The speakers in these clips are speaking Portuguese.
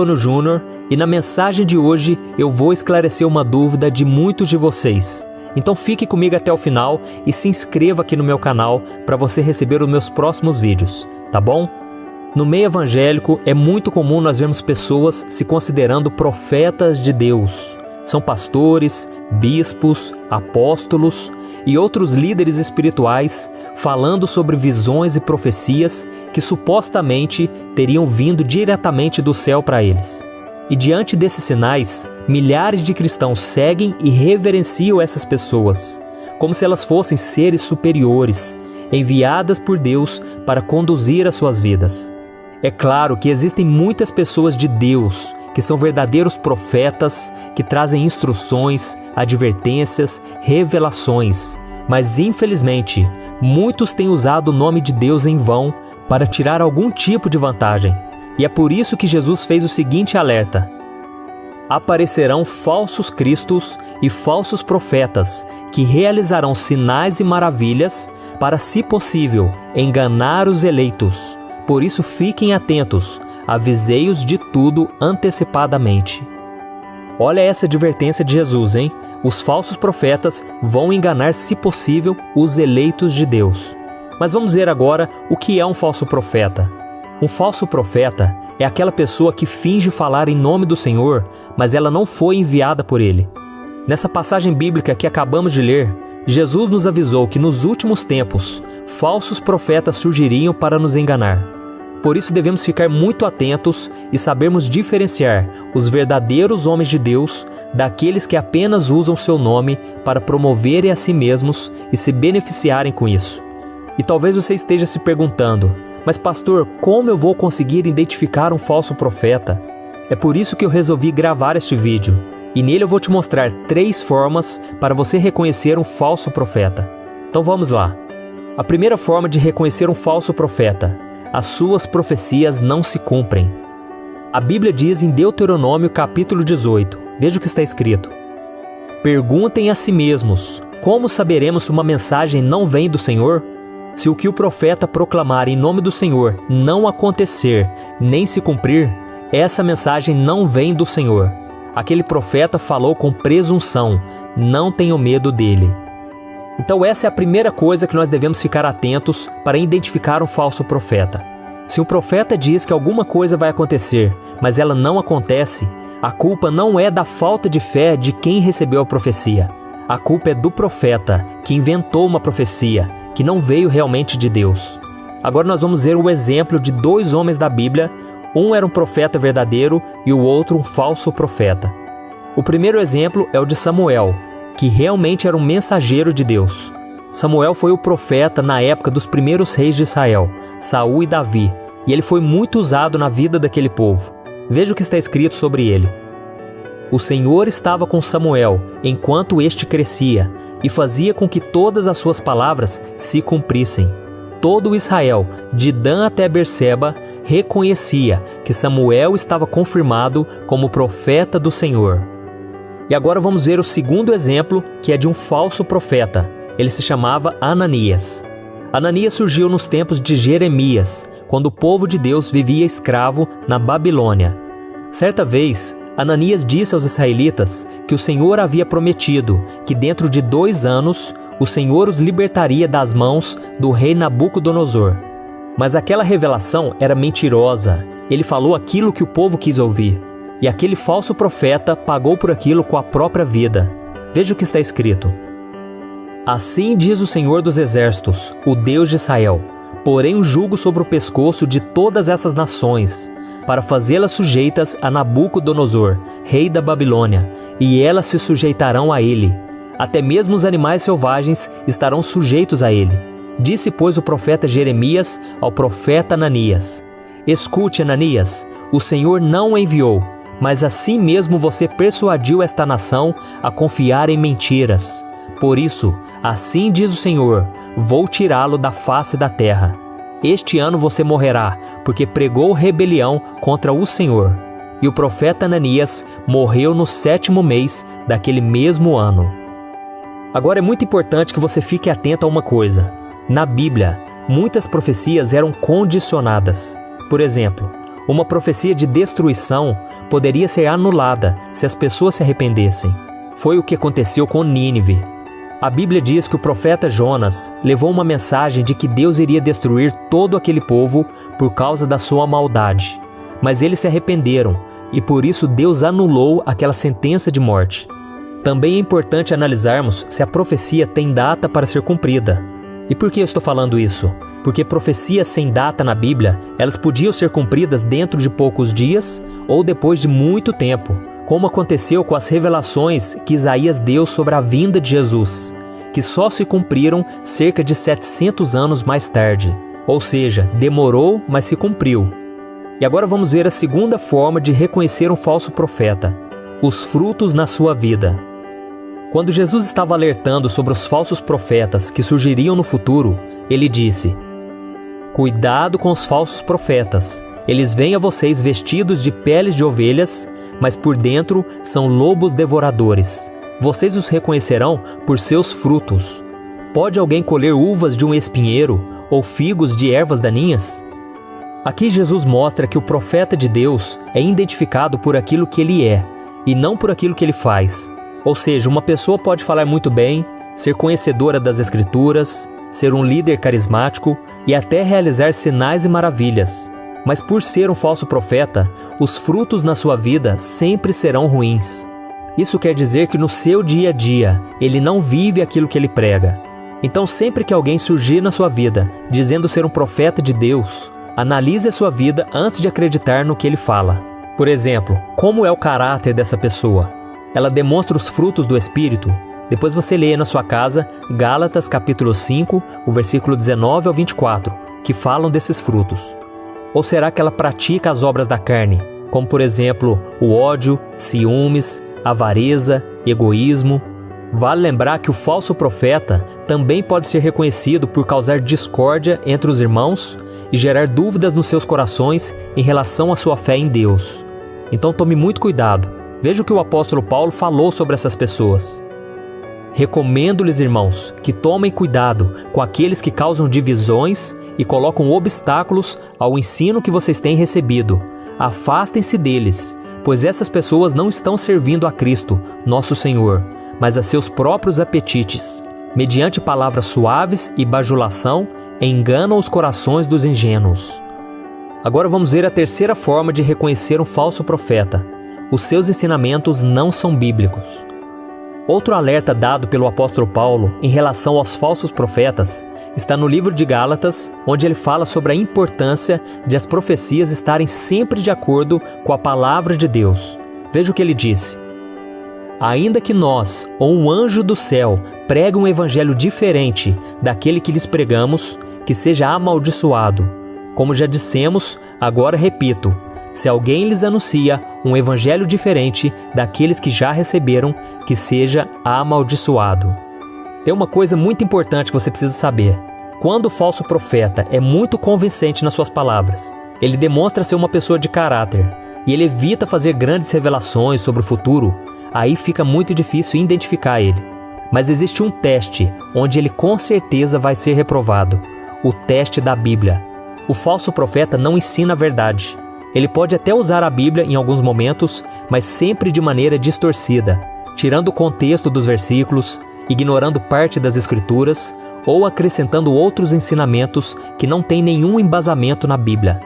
Antônio Júnior e na mensagem de hoje eu vou esclarecer uma dúvida de muitos de vocês. Então fique comigo até o final e se inscreva aqui no meu canal para você receber os meus próximos vídeos, tá bom? No meio evangélico é muito comum nós vermos pessoas se considerando profetas de Deus. São pastores, bispos, apóstolos e outros líderes espirituais falando sobre visões e profecias que supostamente teriam vindo diretamente do céu para eles. E diante desses sinais, milhares de cristãos seguem e reverenciam essas pessoas, como se elas fossem seres superiores, enviadas por Deus para conduzir as suas vidas. É claro que existem muitas pessoas de Deus que são verdadeiros profetas, que trazem instruções, advertências, revelações, mas infelizmente, muitos têm usado o nome de Deus em vão para tirar algum tipo de vantagem. E é por isso que Jesus fez o seguinte alerta: aparecerão falsos cristos e falsos profetas que realizarão sinais e maravilhas para, se possível, enganar os eleitos. Por isso fiquem atentos, avisei-os de tudo antecipadamente. Olha essa advertência de Jesus, hein? Os falsos profetas vão enganar, se possível, os eleitos de Deus. Mas vamos ver agora o que é um falso profeta. Um falso profeta é aquela pessoa que finge falar em nome do Senhor, mas ela não foi enviada por Ele. Nessa passagem bíblica que acabamos de ler, Jesus nos avisou que nos últimos tempos, falsos profetas surgiriam para nos enganar. Por isso devemos ficar muito atentos e sabermos diferenciar os verdadeiros homens de Deus daqueles que apenas usam seu nome para promoverem a si mesmos e se beneficiarem com isso. E talvez você esteja se perguntando: mas pastor, como eu vou conseguir identificar um falso profeta? É por isso que eu resolvi gravar este vídeo, e nele eu vou te mostrar 3 formas para você reconhecer um falso profeta. Então vamos lá. A primeira forma de reconhecer um falso profeta: as suas profecias não se cumprem. A Bíblia diz em Deuteronômio capítulo 18, veja o que está escrito: perguntem a si mesmos, como saberemos se uma mensagem não vem do Senhor? Se o que o profeta proclamar em nome do Senhor não acontecer, nem se cumprir, essa mensagem não vem do Senhor. Aquele profeta falou com presunção, não tenham medo dele. Então essa é a primeira coisa que nós devemos ficar atentos para identificar um falso profeta. Se um profeta diz que alguma coisa vai acontecer, mas ela não acontece, a culpa não é da falta de fé de quem recebeu a profecia. A culpa é do profeta, que inventou uma profecia, que não veio realmente de Deus. Agora nós vamos ver o exemplo de 2 homens da Bíblia. Um era um profeta verdadeiro e o outro um falso profeta. O primeiro exemplo é o de Samuel, que realmente era um mensageiro de Deus. Samuel foi o profeta na época dos primeiros reis de Israel, Saul e Davi, e ele foi muito usado na vida daquele povo. Veja o que está escrito sobre ele. O Senhor estava com Samuel enquanto este crescia e fazia com que todas as suas palavras se cumprissem. Todo Israel, de Dan até Berseba, reconhecia que Samuel estava confirmado como profeta do Senhor. E agora vamos ver o segundo exemplo, que é de um falso profeta. Ele se chamava Ananias. Ananias surgiu nos tempos de Jeremias, quando o povo de Deus vivia escravo na Babilônia. Certa vez, Ananias disse aos israelitas que o Senhor havia prometido que dentro de 2 anos o Senhor os libertaria das mãos do rei Nabucodonosor. Mas aquela revelação era mentirosa. Ele falou aquilo que o povo quis ouvir. E aquele falso profeta pagou por aquilo com a própria vida. Veja o que está escrito: assim diz o Senhor dos Exércitos, o Deus de Israel: porém o jugo sobre o pescoço de todas essas nações, para fazê-las sujeitas a Nabucodonosor, rei da Babilônia, e elas se sujeitarão a ele. Até mesmo os animais selvagens estarão sujeitos a ele. Disse, pois, o profeta Jeremias ao profeta Ananias: escute, Ananias, o Senhor não o enviou, mas assim mesmo você persuadiu esta nação a confiar em mentiras. Por isso, assim diz o Senhor, vou tirá-lo da face da terra. Este ano você morrerá, porque pregou rebelião contra o Senhor. E o profeta Ananias morreu no 7º mês daquele mesmo ano. Agora é muito importante que você fique atento a uma coisa. Na Bíblia, muitas profecias eram condicionadas. Por exemplo, Uma profecia de destruição poderia ser anulada se as pessoas se arrependessem. Foi o que aconteceu com Nínive. A Bíblia diz que o profeta Jonas levou uma mensagem de que Deus iria destruir todo aquele povo por causa da sua maldade. Mas eles se arrependeram e por isso Deus anulou aquela sentença de morte. Também é importante analisarmos se a profecia tem data para ser cumprida. E por que eu estou falando isso? Porque profecias sem data na Bíblia, elas podiam ser cumpridas dentro de poucos dias ou depois de muito tempo, como aconteceu com as revelações que Isaías deu sobre a vinda de Jesus, que só se cumpriram cerca de 700 anos mais tarde. Ou seja, demorou, mas se cumpriu. E agora vamos ver a segunda forma de reconhecer um falso profeta: os frutos na sua vida. Quando Jesus estava alertando sobre os falsos profetas que surgiriam no futuro, ele disse: "Cuidado com os falsos profetas. Eles vêm a vocês vestidos de peles de ovelhas, mas por dentro são lobos devoradores. Vocês os reconhecerão por seus frutos. Pode alguém colher uvas de um espinheiro ou figos de ervas daninhas?" Aqui Jesus mostra que o profeta de Deus é identificado por aquilo que ele é, e não por aquilo que ele faz. Ou seja, uma pessoa pode falar muito bem, ser conhecedora das Escrituras, ser um líder carismático e até realizar sinais e maravilhas. Mas por ser um falso profeta, os frutos na sua vida sempre serão ruins. Isso quer dizer que no seu dia a dia, ele não vive aquilo que ele prega. Então sempre que alguém surgir na sua vida dizendo ser um profeta de Deus, analise a sua vida antes de acreditar no que ele fala. Por exemplo, como é o caráter dessa pessoa? Ela demonstra os frutos do Espírito? Depois você lê na sua casa Gálatas capítulo 5, o versículo 19 ao 24, que falam desses frutos. Ou será que ela pratica as obras da carne, como por exemplo o ódio, ciúmes, avareza, egoísmo? Vale lembrar que o falso profeta também pode ser reconhecido por causar discórdia entre os irmãos e gerar dúvidas nos seus corações em relação à sua fé em Deus. Então tome muito cuidado. Veja o que o apóstolo Paulo falou sobre essas pessoas. Recomendo-lhes, irmãos, que tomem cuidado com aqueles que causam divisões e colocam obstáculos ao ensino que vocês têm recebido. Afastem-se deles, pois essas pessoas não estão servindo a Cristo, nosso Senhor, mas a seus próprios apetites. Mediante palavras suaves e bajulação, enganam os corações dos ingênuos. Agora vamos ver a terceira forma de reconhecer um falso profeta. Os seus ensinamentos não são bíblicos. Outro alerta dado pelo apóstolo Paulo em relação aos falsos profetas está no livro de Gálatas, onde ele fala sobre a importância de as profecias estarem sempre de acordo com a palavra de Deus. Veja o que ele disse: "Ainda que nós, ou um anjo do céu, pregue um evangelho diferente daquele que lhes pregamos, que seja amaldiçoado. Como já dissemos, agora repito, se alguém lhes anuncia um evangelho diferente daqueles que já receberam, que seja amaldiçoado." Tem uma coisa muito importante que você precisa saber. Quando o falso profeta é muito convincente nas suas palavras, ele demonstra ser uma pessoa de caráter e ele evita fazer grandes revelações sobre o futuro, aí fica muito difícil identificar ele. Mas existe um teste onde ele com certeza vai ser reprovado: o teste da Bíblia. O falso profeta não ensina a verdade. Ele pode até usar a Bíblia em alguns momentos, mas sempre de maneira distorcida, tirando o contexto dos versículos, ignorando parte das Escrituras ou acrescentando outros ensinamentos que não têm nenhum embasamento na Bíblia.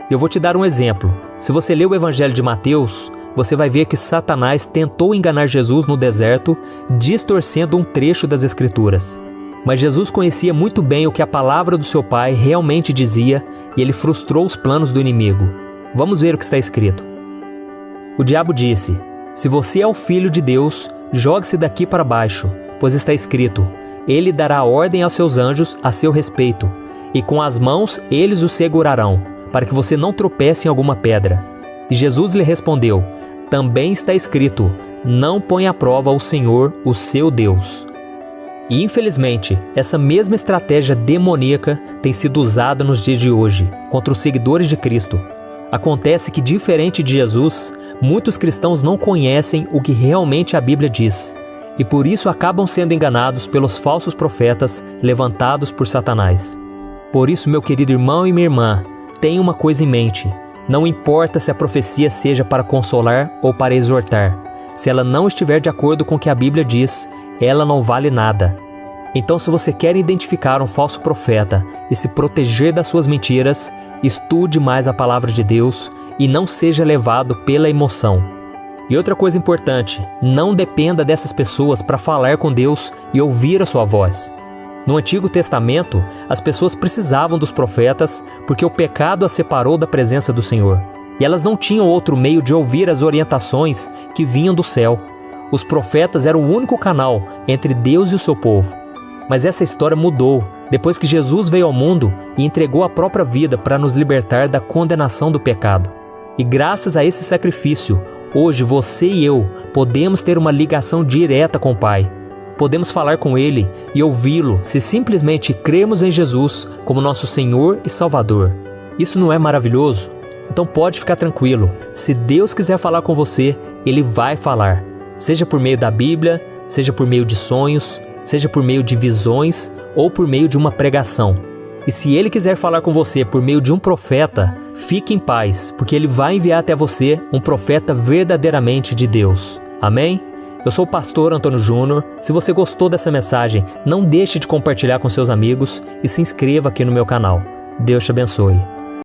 Eu vou te dar um exemplo. Se você ler o Evangelho de Mateus, você vai ver que Satanás tentou enganar Jesus no deserto, distorcendo um trecho das Escrituras. Mas Jesus conhecia muito bem o que a palavra do seu Pai realmente dizia e ele frustrou os planos do inimigo. Vamos ver o que está escrito. O diabo disse: "Se você é o Filho de Deus, jogue-se daqui para baixo, pois está escrito: Ele dará ordem aos seus anjos a seu respeito, e com as mãos eles o segurarão, para que você não tropece em alguma pedra." E Jesus lhe respondeu: "Também está escrito: Não ponha à prova o Senhor, o seu Deus." E infelizmente, essa mesma estratégia demoníaca tem sido usada nos dias de hoje, contra os seguidores de Cristo. Acontece que, diferente de Jesus, muitos cristãos não conhecem o que realmente a Bíblia diz, e por isso acabam sendo enganados pelos falsos profetas levantados por Satanás. Por isso, meu querido irmão e minha irmã, tenha uma coisa em mente: Não importa se a profecia seja para consolar ou para exortar. Se ela não estiver de acordo com o que a Bíblia diz, ela não vale nada. Então, se você quer identificar um falso profeta e se proteger das suas mentiras, estude mais a palavra de Deus e não seja levado pela emoção. E outra coisa importante, não dependa dessas pessoas para falar com Deus e ouvir a sua voz. No Antigo Testamento, as pessoas precisavam dos profetas porque o pecado as separou da presença do Senhor. E elas não tinham outro meio de ouvir as orientações que vinham do céu. Os profetas eram o único canal entre Deus e o seu povo. Mas essa história mudou depois que Jesus veio ao mundo e entregou a própria vida para nos libertar da condenação do pecado. E graças a esse sacrifício, hoje você e eu podemos ter uma ligação direta com o Pai. Podemos falar com Ele e ouvi-lo se simplesmente crermos em Jesus como nosso Senhor e Salvador. Isso não é maravilhoso? Então pode ficar tranquilo, se Deus quiser falar com você, Ele vai falar. Seja por meio da Bíblia, seja por meio de sonhos, seja por meio de visões ou por meio de uma pregação. E se Ele quiser falar com você por meio de um profeta, fique em paz, porque Ele vai enviar até você um profeta verdadeiramente de Deus. Amém? Eu sou o pastor Antônio Júnior. Se você gostou dessa mensagem, não deixe de compartilhar com seus amigos e se inscreva aqui no meu canal. Deus te abençoe.